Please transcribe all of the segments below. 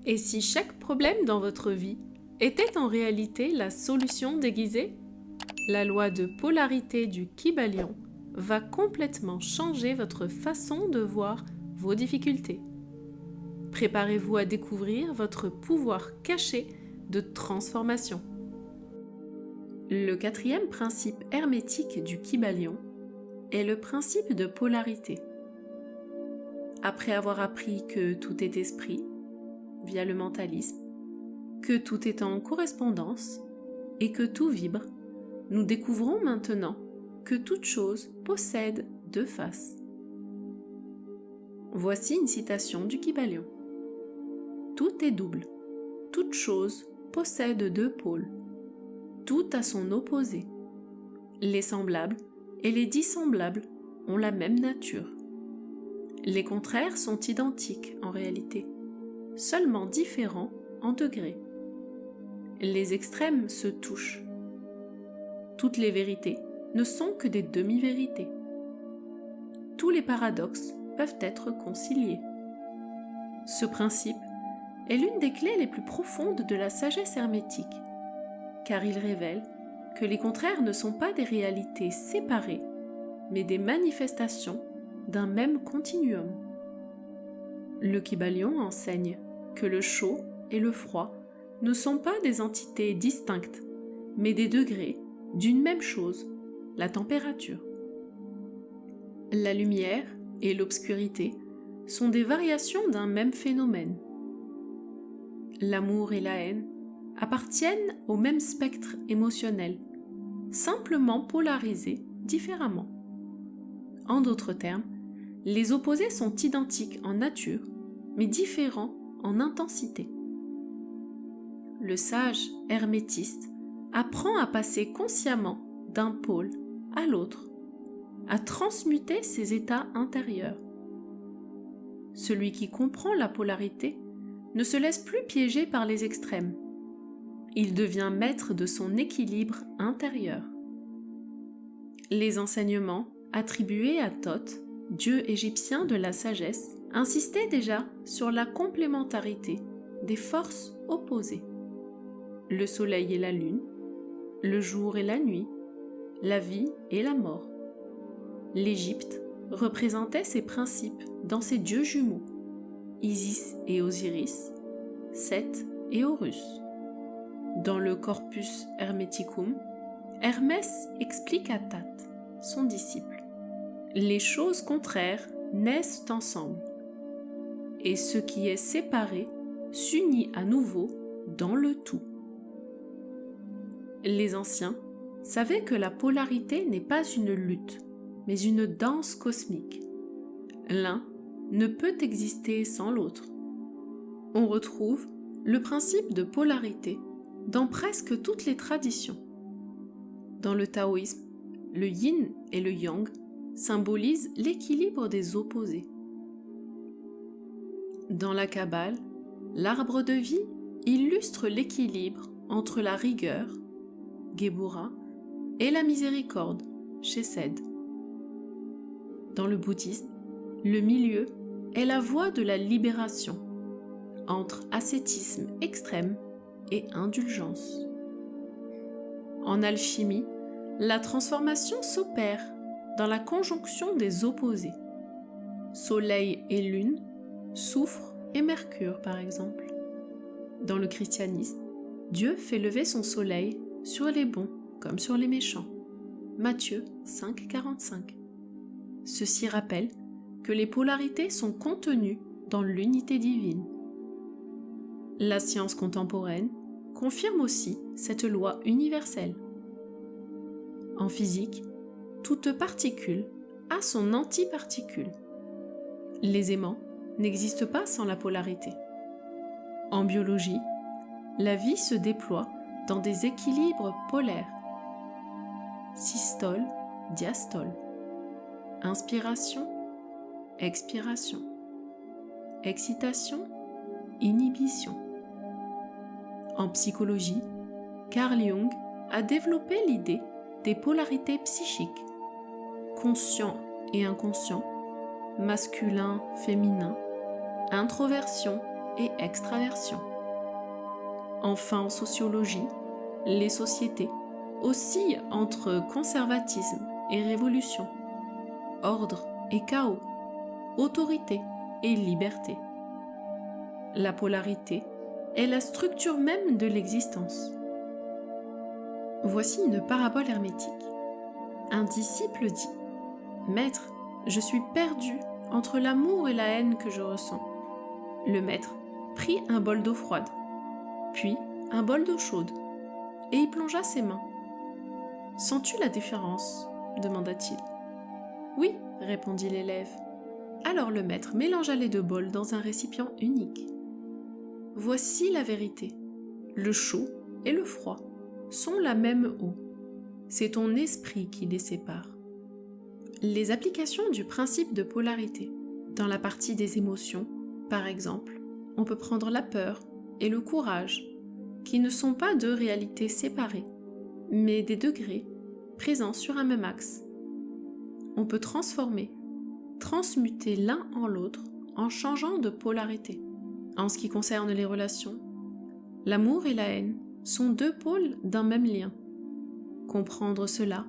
Et si chaque problème dans votre vie était en réalité la solution déguisée? La loi de polarité du Kybalion va complètement changer votre façon de voir vos difficultés. Préparez-vous à découvrir votre pouvoir caché de transformation. Le quatrième principe hermétique du Kybalion est le principe de polarité. Après avoir appris que tout est esprit, via le mentalisme, que tout est en correspondance et que tout vibre, nous découvrons maintenant que toute chose possède deux faces. Voici une citation du Kybalion. Tout est double, toute chose possède deux pôles, tout a son opposé. Les semblables et les dissemblables ont la même nature. Les contraires sont identiques en réalité, seulement différents en degrés. Les extrêmes se touchent. Toutes les vérités ne sont que des demi-vérités. Tous les paradoxes peuvent être conciliés. Ce principe est l'une des clés les plus profondes de la sagesse hermétique, car il révèle que les contraires ne sont pas des réalités séparées, mais des manifestations d'un même continuum. Le Kybalion enseigne que le chaud et le froid ne sont pas des entités distinctes, mais des degrés d'une même chose, la température. La lumière et l'obscurité sont des variations d'un même phénomène. L'amour et la haine appartiennent au même spectre émotionnel, simplement polarisés différemment. En d'autres termes, les opposés sont identiques en nature, mais différents en intensité. Le sage hermétiste apprend à passer consciemment d'un pôle à l'autre, à transmuter ses états intérieurs. Celui qui comprend la polarité ne se laisse plus piéger par les extrêmes. Il devient maître de son équilibre intérieur. Les enseignements attribués à Thoth, dieu égyptien de la sagesse, insistaient déjà sur la complémentarité des forces opposées. Le soleil et la lune, le jour et la nuit, la vie et la mort. L'Égypte représentait ces principes dans ses dieux jumeaux, Isis et Osiris, Seth et Horus. Dans le Corpus Hermeticum, Hermès explique à That, son disciple, « Les choses contraires naissent ensemble, et ce qui est séparé s'unit à nouveau dans le tout. » Les anciens savaient que la polarité n'est pas une lutte, mais une danse cosmique. L'un ne peut exister sans l'autre. On retrouve le principe de polarité dans presque toutes les traditions. Dans le taoïsme, le yin et le yang symbolisent l'équilibre des opposés. Dans la Kabbale, l'arbre de vie illustre l'équilibre entre la rigueur, Gebura, et la miséricorde, Chesed. Dans le bouddhisme, le milieu est la voie de la libération, entre ascétisme extrême et indulgence. En alchimie, la transformation s'opère dans la conjonction des opposés. Soleil et lune, soufre et mercure par exemple. Dans le christianisme, Dieu fait lever son soleil sur les bons comme sur les méchants. Matthieu 5,45. Ceci rappelle que les polarités sont contenues dans l'unité divine. La science contemporaine confirme aussi cette loi universelle. En physique, toute particule a son antiparticule. Les aimants n'existent pas sans la polarité. En biologie, la vie se déploie dans des équilibres polaires. Systole, diastole. Inspiration, expiration. Excitation, inhibition. En psychologie, Carl Jung a développé l'idée des polarités psychiques, conscient et inconscient, masculin, féminin, introversion et extraversion. Enfin, en sociologie, les sociétés oscillent entre conservatisme et révolution, ordre et chaos, autorité et liberté. La polarité est la structure même de l'existence. Voici une parabole hermétique. Un disciple dit « Maître, je suis perdu entre l'amour et la haine que je ressens. » Le maître prit un bol d'eau froide, puis un bol d'eau chaude, et y plongea ses mains. « Sens-tu la différence ?» demanda-t-il. « Oui, répondit l'élève. Alors le maître mélangea les deux bols dans un récipient unique. Voici la vérité. Le chaud et le froid sont la même eau. C'est ton esprit qui les sépare. Les applications du principe de polarité. Dans la partie des émotions, par exemple, on peut prendre la peur et le courage, qui ne sont pas deux réalités séparées, mais des degrés présents sur un même axe. On peut transmuter l'un en l'autre en changeant de polarité. En ce qui concerne les relations, l'amour et la haine sont deux pôles d'un même lien. Comprendre cela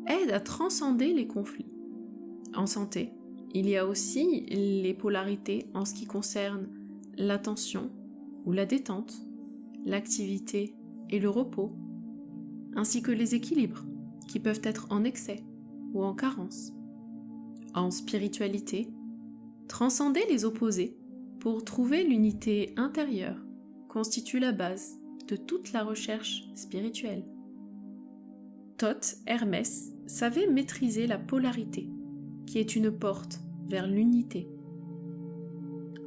aide à transcender les conflits. En santé, il y a aussi les polarités en ce qui concerne l'attention ou la détente, l'activité et le repos, ainsi que les équilibres qui peuvent être en excès ou en carence. En spiritualité, transcender les opposés pour trouver l'unité intérieure constitue la base de toute la recherche spirituelle. Thoth Hermès savait maîtriser la polarité, qui est une porte vers l'unité.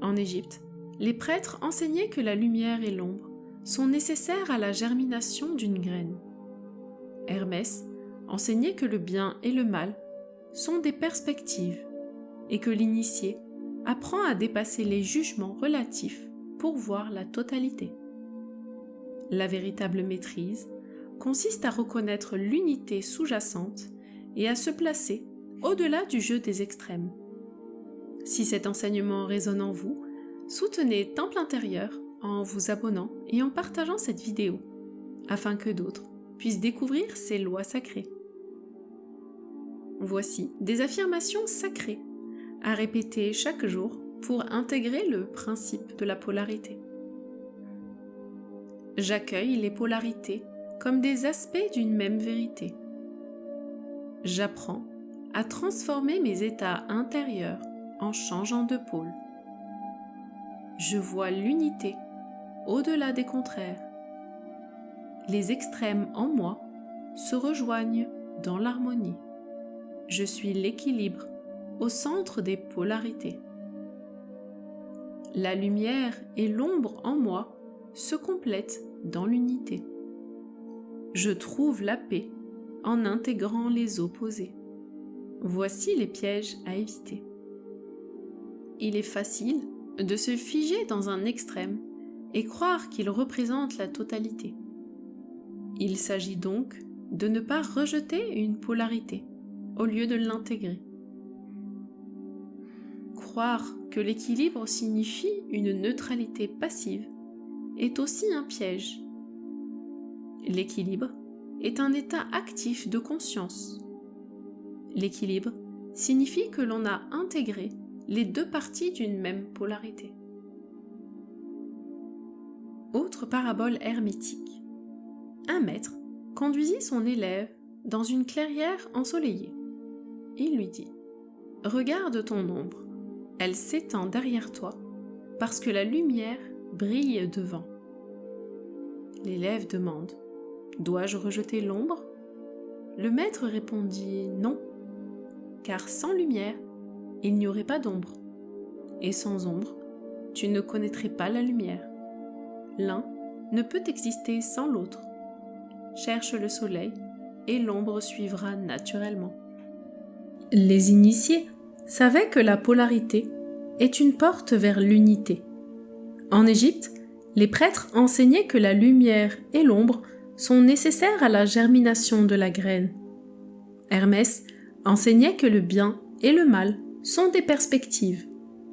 En Égypte, les prêtres enseignaient que la lumière et l'ombre sont nécessaires à la germination d'une graine. Hermès enseignait que le bien et le mal sont des perspectives et que l'initié apprend à dépasser les jugements relatifs pour voir la totalité. La véritable maîtrise consiste à reconnaître l'unité sous-jacente et à se placer au-delà du jeu des extrêmes. Si cet enseignement résonne en vous, soutenez Temple Intérieur en vous abonnant et en partageant cette vidéo, afin que d'autres puissent découvrir ces lois sacrées. Voici des affirmations sacrées à répéter chaque jour pour intégrer le principe de la polarité. J'accueille les polarités comme des aspects d'une même vérité. J'apprends à transformer mes états intérieurs en changeant de pôle. Je vois l'unité au-delà des contraires. Les extrêmes en moi se rejoignent dans l'harmonie. Je suis l'équilibre au centre des polarités. La lumière et l'ombre en moi se complètent dans l'unité. Je trouve la paix en intégrant les opposés. Voici les pièges à éviter. Il est facile de se figer dans un extrême et croire qu'il représente la totalité. Il s'agit donc de ne pas rejeter une polarité au lieu de l'intégrer. Croire que l'équilibre signifie une neutralité passive est aussi un piège. L'équilibre est un état actif de conscience. L'équilibre signifie que l'on a intégré les deux parties d'une même polarité. Autre parabole hermétique. Un maître conduisit son élève dans une clairière ensoleillée. Il lui dit « Regarde ton ombre, elle s'étend derrière toi parce que la lumière brille devant. » L'élève demande « Dois-je rejeter l'ombre ?» Le maître répondit « Non, car sans lumière, il n'y aurait pas d'ombre, et sans ombre, tu ne connaîtrais pas la lumière. L'un ne peut exister sans l'autre. Cherche le soleil, et l'ombre suivra naturellement. » Les initiés savaient que la polarité est une porte vers l'unité. En Égypte, les prêtres enseignaient que la lumière et l'ombre sont nécessaires à la germination de la graine. Hermès enseignait que le bien et le mal sont des perspectives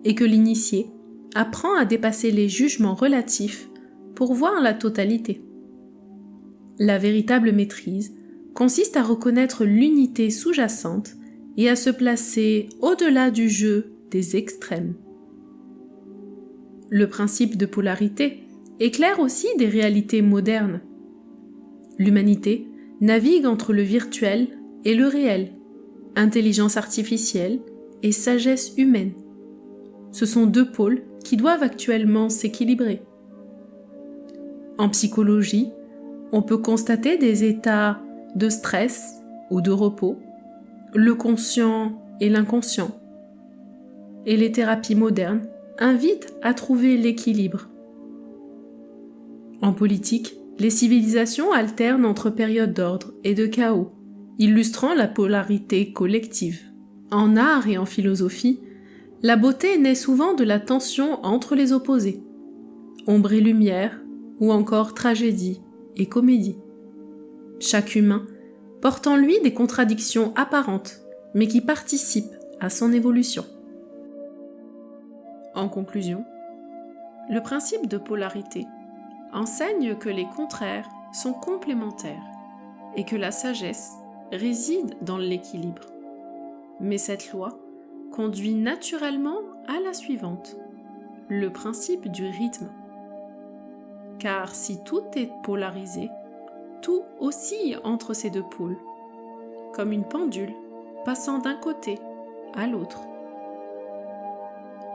et que l'initié apprend à dépasser les jugements relatifs pour voir la totalité. La véritable maîtrise consiste à reconnaître l'unité sous-jacente et à se placer au-delà du jeu des extrêmes. Le principe de polarité éclaire aussi des réalités modernes. L'humanité navigue entre le virtuel et le réel, intelligence artificielle et sagesse humaine. Ce sont deux pôles qui doivent actuellement s'équilibrer. En psychologie, on peut constater des états de stress ou de repos, le conscient et l'inconscient. Et les thérapies modernes invitent à trouver l'équilibre. En politique, les civilisations alternent entre périodes d'ordre et de chaos, illustrant la polarité collective. En art et en philosophie, la beauté naît souvent de la tension entre les opposés, ombre et lumière, ou encore tragédie et comédie. Chaque humain porte en lui des contradictions apparentes, mais qui participent à son évolution. En conclusion, le principe de polarité enseigne que les contraires sont complémentaires et que la sagesse réside dans l'équilibre. Mais cette loi conduit naturellement à la suivante, le principe du rythme. Car si tout est polarisé, tout oscille entre ces deux pôles, comme une pendule passant d'un côté à l'autre.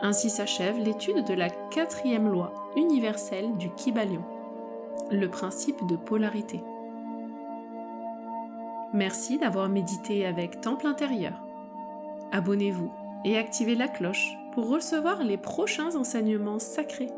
Ainsi s'achève l'étude de la 4e loi universelle du Kybalion, le principe de polarité. Merci d'avoir médité avec Temple intérieur. Abonnez-vous et activez la cloche pour recevoir les prochains enseignements sacrés.